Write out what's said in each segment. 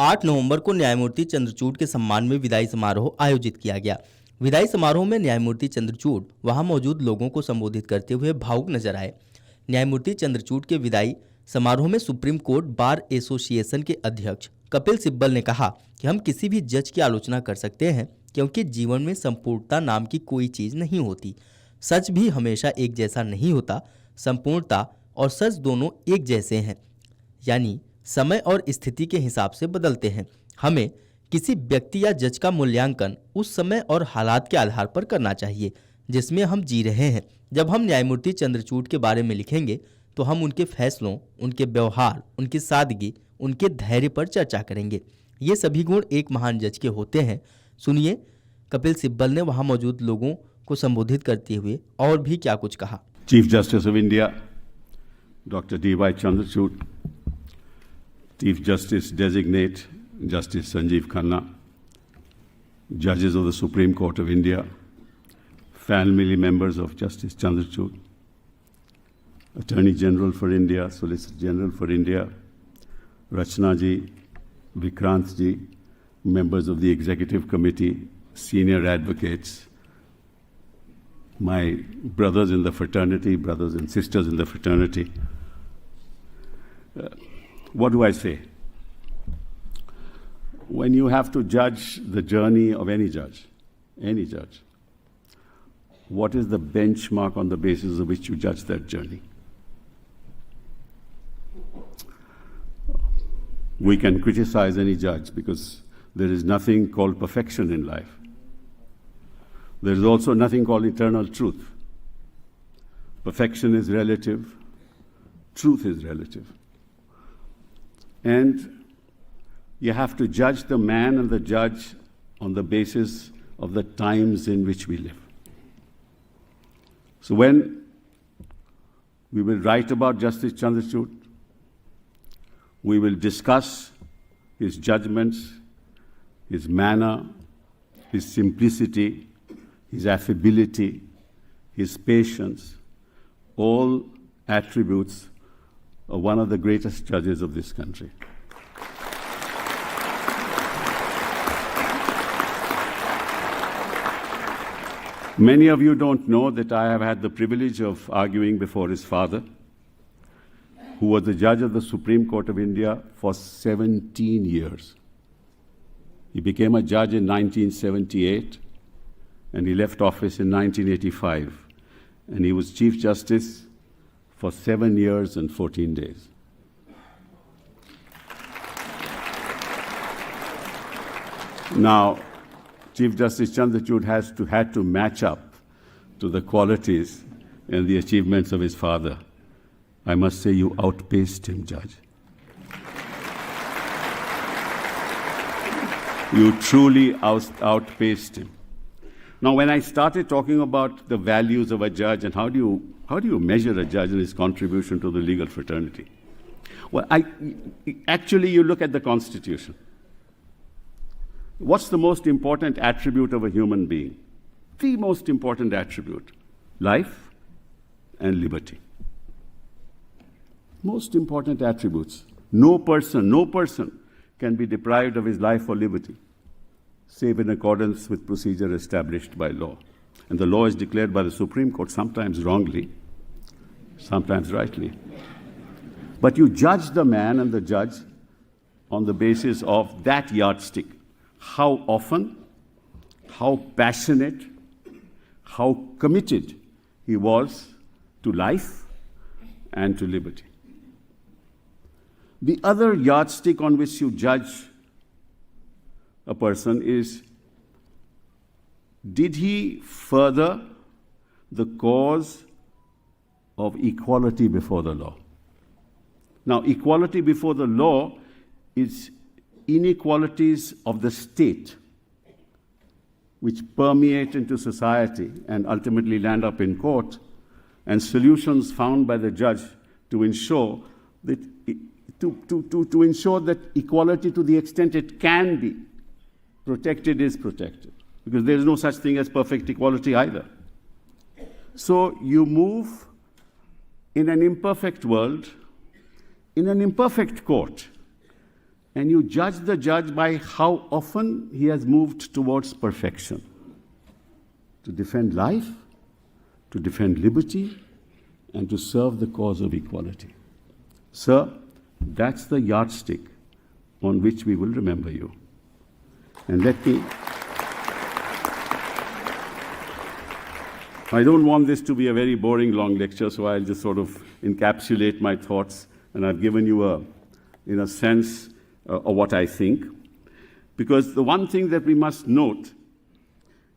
8 नवंबर को न्यायमूर्ति चंद्रचूड़ के सम्मान में विदाई समारोह आयोजित किया गया। विदाई समारोह में न्यायमूर्ति चंद्रचूड़ वहां मौजूद लोगों को संबोधित करते हुए भावुक नजर आए। न्यायमूर्ति चंद्रचूड़ के विदाई समारोह में सुप्रीम कोर्ट बार एसोसिएशन के अध्यक्ष कपिल सिब्बल ने कहा कि हम किसी भी जज की आलोचना कर सकते हैं क्योंकि जीवन में संपूर्णता नाम की कोई चीज नहीं होती। सच भी हमेशा एक जैसा नहीं होता। संपूर्णता और सच दोनों एक जैसे हैं, यानी समय और स्थिति के हिसाब से बदलते हैं। हमें किसी व्यक्ति या जज का मूल्यांकन उस समय और हालात के आधार पर करना चाहिए जिसमें हम जी रहे हैं। जब हम न्यायमूर्ति चंद्रचूड़ के बारे में लिखेंगे तो हम उनके फैसलों, उनके व्यवहार, उनकी सादगी, उनके धैर्य पर चर्चा करेंगे। ये सभी गुण एक महान जज के होते हैं। सुनिए कपिल सिब्बल ने वहां मौजूद लोगों को संबोधित करते हुए और भी क्या कुछ कहा। Chief justice of India doctor CJI Chandrachud, Chief Justice Designate Justice Sanjeev Khanna, judges of the Supreme Court of India, family members of Justice Chandrachud, Attorney General for India, Solicitor General for India, Rachna ji, Vikrant ji, members of the Executive Committee, senior advocates, my brothers in the fraternity, brothers and sisters in the fraternity. What do I say? When you have to judge the journey of any judge, what is the benchmark on the basis of which you judge that journey? We can criticize any judge because there is nothing called perfection in life. There is also nothing called eternal truth. Perfection is relative, truth is relative. And you have to judge the man and the judge on the basis of the times in which we live. So when we will write about Justice Chandrachud, we will discuss his judgments, his manner, his simplicity, his affability, his patience, all attributes of one of the greatest judges of this country. Many of you don't know that I have had the privilege of arguing before his father, who was the judge of the Supreme Court of India for 17 years. He became a judge in 1978, and he left office in 1985. And he was Chief Justice for 7 years and 14 days. Now, Chief Justice Chandrachud had to match up to the qualities and the achievements of his father. I must say you outpaced him, Judge. You truly outpaced him. Now, when I started talking about the values of a judge and how do you measure a judge and his contribution to the legal fraternity? Well, actually, you look at the Constitution. What's the most important attribute of a human being? The most important attribute: life and liberty. Most important attributes. No person can be deprived of his life or liberty, save in accordance with procedure established by law. And the law is declared by the Supreme Court, sometimes wrongly, sometimes rightly. But you judge the man and the judge on the basis of that yardstick. How often, how passionate, how committed he was to life and to liberty. The other yardstick on which you judge a person is, did he further the cause of equality before the law? Now, equality before the law is inequalities of the state which permeate into society and ultimately land up in court, and solutions found by the judge to ensure that to ensure that equality, to the extent it can be protected, is protected, because there is no such thing as perfect equality either. So you move in an imperfect world, in an imperfect court, and you judge the judge by how often he has moved towards perfection. To defend life, to defend liberty, and to serve the cause of equality. Sir, that's the yardstick on which we will remember you. And I don't want this to be a very boring long lecture, so I'll just sort of encapsulate my thoughts, and I've given you in a sense, of what I think. Because the one thing that we must note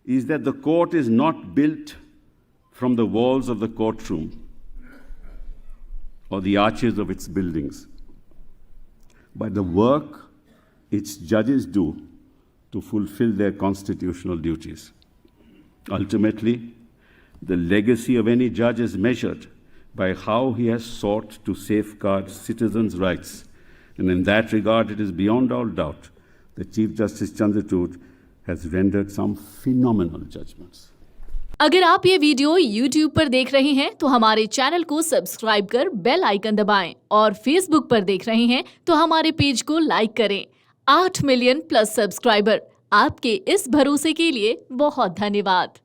is that the court is not built from the walls of the courtroom or the arches of its buildings, by the work its judges do to fulfill their constitutional duties. Ultimately, the legacy of any judge is measured by how he has sought to safeguard citizens' rights. And in that regard, it is beyond all doubt that Chief Justice Chandrachud has rendered some phenomenal judgments. अगर आप ये video YouTube पर देख रहे हैं तो हमारे channel को सब्सक्राइब कर बेल आइकन दबाएं और Facebook पर देख रहे हैं तो हमारे पेज को लाइक करें। 8 मिलियन प्लस सब्सक्राइबर, आपके इस भरोसे के लिए बहुत धन्यवाद।